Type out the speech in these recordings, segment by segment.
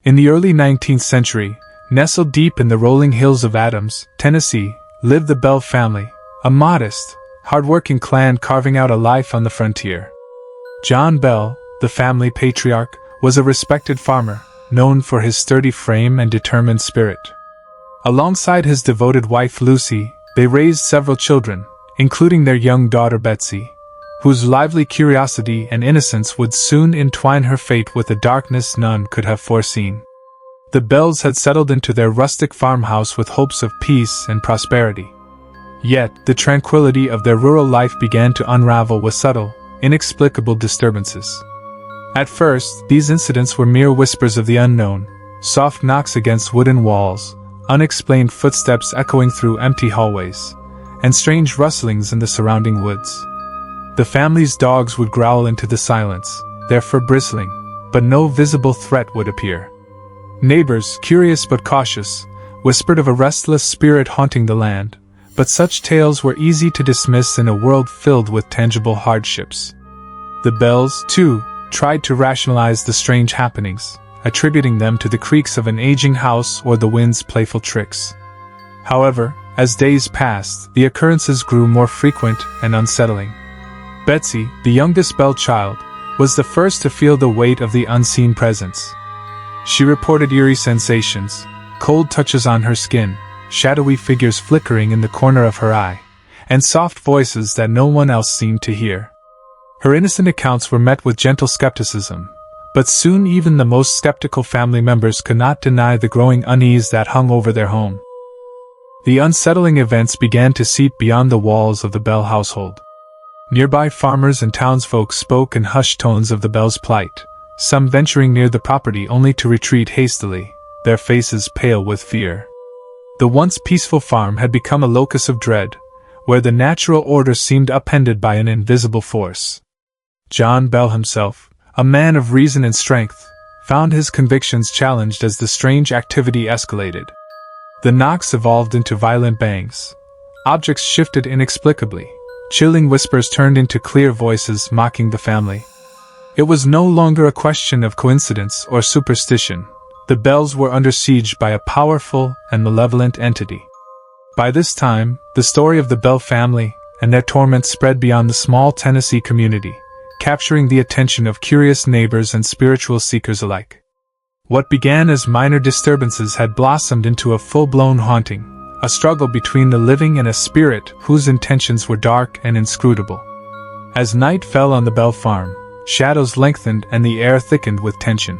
In the early 19th century, nestled deep in the rolling hills of Adams, Tennessee, lived the Bell family, a modest, hard-working clan carving out a life on the frontier. John Bell, the family patriarch, was a respected farmer, known for his sturdy frame and determined spirit. Alongside his devoted wife Lucy, they raised several children, including their young daughter Betsy, whose lively curiosity and innocence would soon entwine her fate with a darkness none could have foreseen. The Bells had settled into their rustic farmhouse with hopes of peace and prosperity. Yet, the tranquility of their rural life began to unravel with subtle, inexplicable disturbances. At first, these incidents were mere whispers of the unknown, soft knocks against wooden walls, unexplained footsteps echoing through empty hallways, and strange rustlings in the surrounding woods. The family's dogs would growl into the silence, their fur bristling, but no visible threat would appear. Neighbors, curious but cautious, whispered of a restless spirit haunting the land, but such tales were easy to dismiss in a world filled with tangible hardships. The Bells, too, tried to rationalize the strange happenings, attributing them to the creaks of an aging house or the wind's playful tricks. However, as days passed, the occurrences grew more frequent and unsettling. Betsy, the youngest Bell child, was the first to feel the weight of the unseen presence. She reported eerie sensations, cold touches on her skin, shadowy figures flickering in the corner of her eye, and soft voices that no one else seemed to hear. Her innocent accounts were met with gentle skepticism, but soon even the most skeptical family members could not deny the growing unease that hung over their home. The unsettling events began to seep beyond the walls of the Bell household. Nearby farmers and townsfolk spoke in hushed tones of the Bells' plight, some venturing near the property only to retreat hastily, their faces pale with fear. The once peaceful farm had become a locus of dread, where the natural order seemed upended by an invisible force. John Bell himself, a man of reason and strength, found his convictions challenged as the strange activity escalated. The knocks evolved into violent bangs. Objects shifted inexplicably. Chilling whispers turned into clear voices mocking the family. It was no longer a question of coincidence or superstition. The Bells were under siege by a powerful and malevolent entity. By this time, the story of the Bell family and their torments spread beyond the small Tennessee community, capturing the attention of curious neighbors and spiritual seekers alike. What began as minor disturbances had blossomed into a full-blown haunting, a struggle between the living and a spirit whose intentions were dark and inscrutable. As night fell on the Bell farm, shadows lengthened and the air thickened with tension.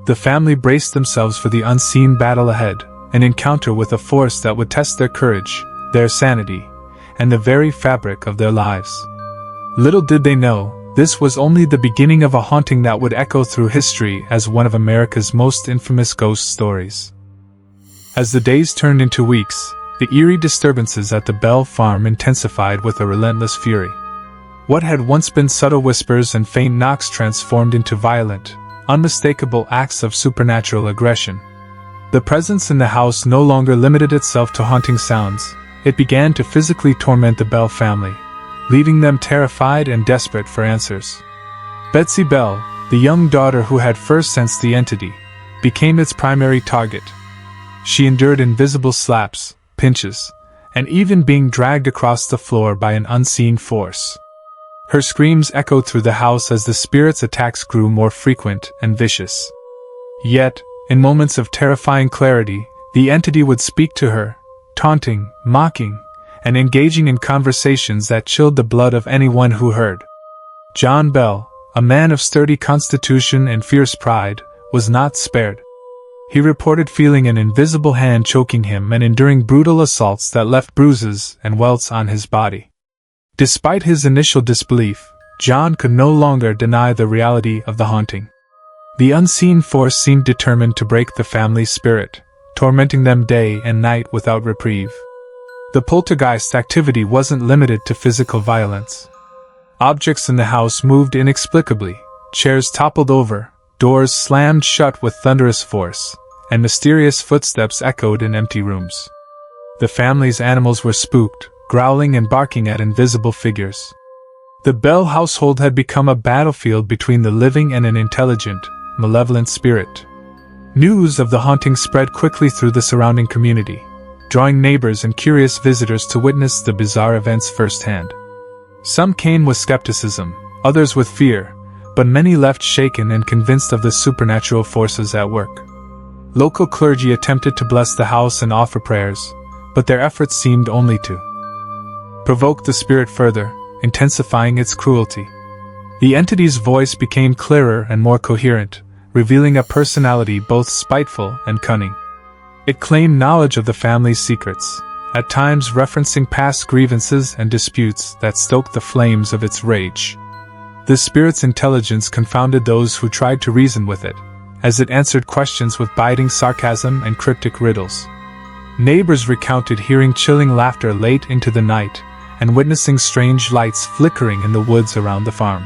The family braced themselves for the unseen battle ahead, an encounter with a force that would test their courage, their sanity, and the very fabric of their lives. Little did they know, this was only the beginning of a haunting that would echo through history as one of America's most infamous ghost stories. As the days turned into weeks, the eerie disturbances at the Bell farm intensified with a relentless fury. What had once been subtle whispers and faint knocks transformed into violent, unmistakable acts of supernatural aggression. The presence in the house no longer limited itself to haunting sounds, it began to physically torment the Bell family, leaving them terrified and desperate for answers. Betsy Bell, the young daughter who had first sensed the entity, became its primary target. She endured invisible slaps, pinches, and even being dragged across the floor by an unseen force. Her screams echoed through the house as the spirit's attacks grew more frequent and vicious. Yet, in moments of terrifying clarity, the entity would speak to her, taunting, mocking, and engaging in conversations that chilled the blood of anyone who heard. John Bell, a man of sturdy constitution and fierce pride, was not spared. He reported feeling an invisible hand choking him and enduring brutal assaults that left bruises and welts on his body. Despite his initial disbelief, John could no longer deny the reality of the haunting. The unseen force seemed determined to break the family's spirit, tormenting them day and night without reprieve. The poltergeist activity wasn't limited to physical violence. Objects in the house moved inexplicably, chairs toppled over, doors slammed shut with thunderous force, and mysterious footsteps echoed in empty rooms. The family's animals were spooked, growling and barking at invisible figures. The Bell household had become a battlefield between the living and an intelligent, malevolent spirit. News of the haunting spread quickly through the surrounding community, drawing neighbors and curious visitors to witness the bizarre events firsthand. Some came with skepticism, others with fear, but many left shaken and convinced of the supernatural forces at work. Local clergy attempted to bless the house and offer prayers, but their efforts seemed only to provoke the spirit further, intensifying its cruelty. The entity's voice became clearer and more coherent, revealing a personality both spiteful and cunning. It claimed knowledge of the family's secrets, at times referencing past grievances and disputes that stoked the flames of its rage. The spirit's intelligence confounded those who tried to reason with it, as it answered questions with biting sarcasm and cryptic riddles. Neighbors recounted hearing chilling laughter late into the night, and witnessing strange lights flickering in the woods around the farm.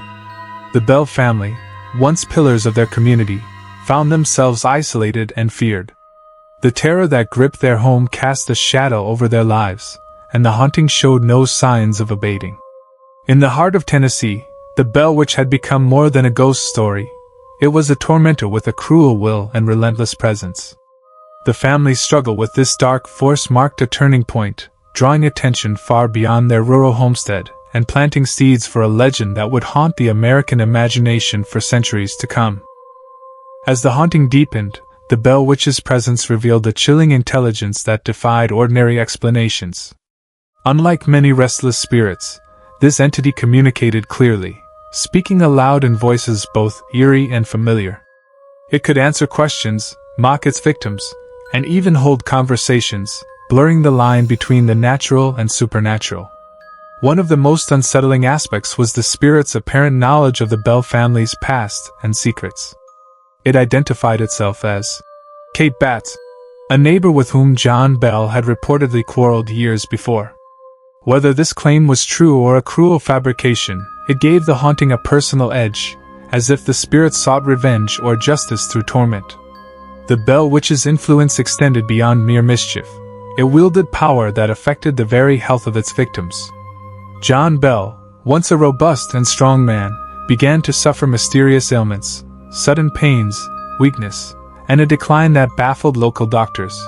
The Bell family, once pillars of their community, found themselves isolated and feared. The terror that gripped their home cast a shadow over their lives, and the haunting showed no signs of abating. In the heart of Tennessee, the Bell Witch had become more than a ghost story. It was a tormentor with a cruel will and relentless presence. The family's struggle with this dark force marked a turning point, drawing attention far beyond their rural homestead, and planting seeds for a legend that would haunt the American imagination for centuries to come. As the haunting deepened, the Bell Witch's presence revealed a chilling intelligence that defied ordinary explanations. Unlike many restless spirits, this entity communicated clearly, speaking aloud in voices both eerie and familiar. It could answer questions, mock its victims, and even hold conversations, blurring the line between the natural and supernatural. One of the most unsettling aspects was the spirit's apparent knowledge of the Bell family's past and secrets. It identified itself as Kate Batts, a neighbor with whom John Bell had reportedly quarreled years before. Whether this claim was true or a cruel fabrication, it gave the haunting a personal edge, as if the spirit sought revenge or justice through torment. The Bell Witch's influence extended beyond mere mischief. It wielded power that affected the very health of its victims. John Bell, once a robust and strong man, began to suffer mysterious ailments, sudden pains, weakness, and a decline that baffled local doctors.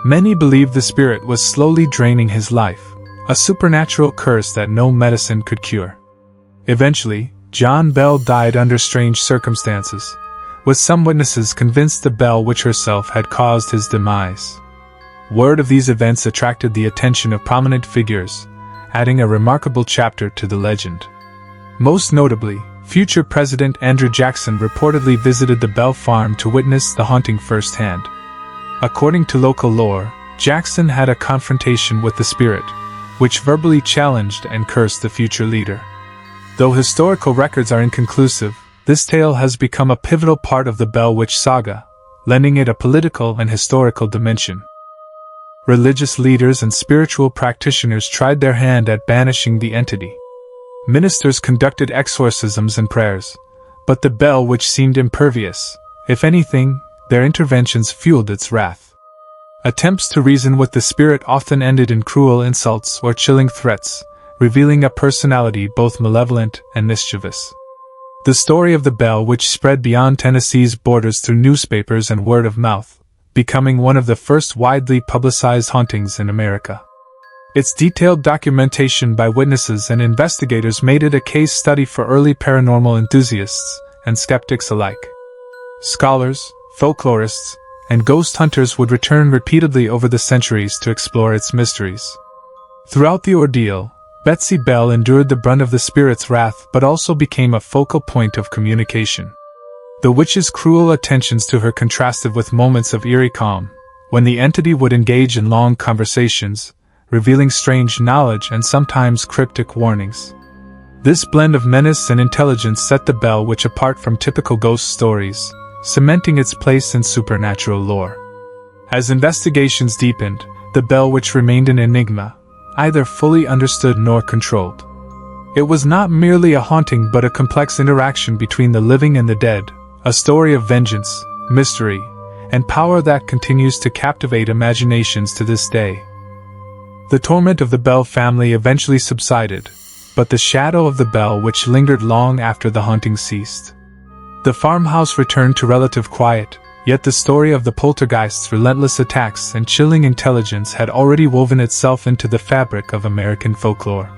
Many believed the spirit was slowly draining his life, a supernatural curse that no medicine could cure. Eventually, John Bell died under strange circumstances, with some witnesses convinced the Bell Witch herself had caused his demise. Word of these events attracted the attention of prominent figures, adding a remarkable chapter to the legend. Most notably, future President Andrew Jackson reportedly visited the Bell farm to witness the haunting firsthand. According to local lore, Jackson had a confrontation with the spirit, which verbally challenged and cursed the future leader. Though historical records are inconclusive, this tale has become a pivotal part of the Bell Witch saga, lending it a political and historical dimension. Religious leaders and spiritual practitioners tried their hand at banishing the entity. Ministers conducted exorcisms and prayers, but the Bell Witch seemed impervious. If anything, their interventions fueled its wrath. Attempts to reason with the spirit often ended in cruel insults or chilling threats, revealing a personality both malevolent and mischievous. The story of the Bell Witch spread beyond Tennessee's borders through newspapers and word of mouth, becoming one of the first widely publicized hauntings in America. Its detailed documentation by witnesses and investigators made it a case study for early paranormal enthusiasts and skeptics alike. Scholars, folklorists, and ghost hunters would return repeatedly over the centuries to explore its mysteries. Throughout the ordeal, Betsy Bell endured the brunt of the spirit's wrath but also became a focal point of communication. The witch's cruel attentions to her contrasted with moments of eerie calm, when the entity would engage in long conversations, revealing strange knowledge and sometimes cryptic warnings. This blend of menace and intelligence set the Bell Witch apart from typical ghost stories, cementing its place in supernatural lore. As investigations deepened, the Bell Witch remained an enigma, either fully understood nor controlled. It was not merely a haunting but a complex interaction between the living and the dead, a story of vengeance, mystery, and power that continues to captivate imaginations to this day. The torment of the Bell family eventually subsided, but the shadow of the Bell Witch lingered long after the haunting ceased. The farmhouse returned to relative quiet, Yet the story of the Poltergeist's relentless attacks and chilling intelligence had already woven itself into the fabric of American folklore.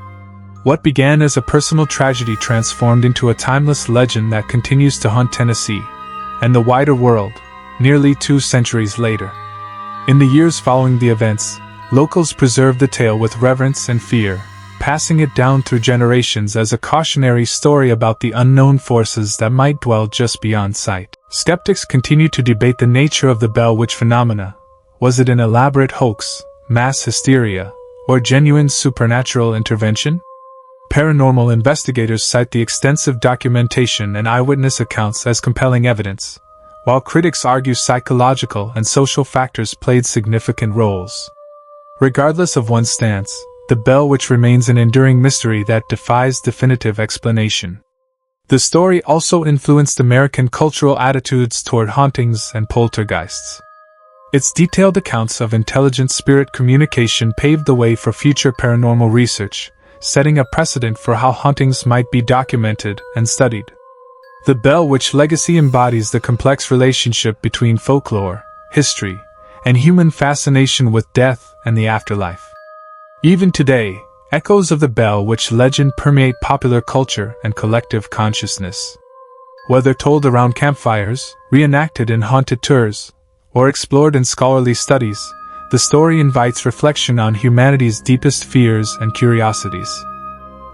What began as a personal tragedy transformed into a timeless legend that continues to haunt Tennessee and the wider world, nearly 2 centuries later. In the years following the events, locals preserved the tale with reverence and fear, passing it down through generations as a cautionary story about the unknown forces that might dwell just beyond sight. Skeptics continue to debate the nature of the Bell Witch phenomena. Was it an elaborate hoax, mass hysteria, or genuine supernatural intervention? Paranormal investigators cite the extensive documentation and eyewitness accounts as compelling evidence, while critics argue psychological and social factors played significant roles. Regardless of one's stance, the Bell Witch remains an enduring mystery that defies definitive explanation. The story also influenced American cultural attitudes toward hauntings and poltergeists. Its detailed accounts of intelligent spirit communication paved the way for future paranormal research, setting a precedent for how hauntings might be documented and studied. The Bell Witch legacy embodies the complex relationship between folklore, history, and human fascination with death and the afterlife. Even today, echoes of the Bell Witch legend permeate popular culture and collective consciousness. Whether told around campfires, reenacted in haunted tours, or explored in scholarly studies, the story invites reflection on humanity's deepest fears and curiosities.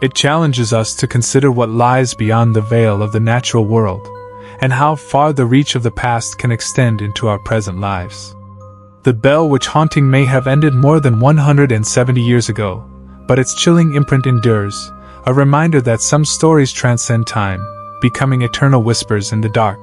It challenges us to consider what lies beyond the veil of the natural world, and how far the reach of the past can extend into our present lives. The Bell Witch haunting may have ended more than 170 years ago, but its chilling imprint endures, a reminder that some stories transcend time, becoming eternal whispers in the dark.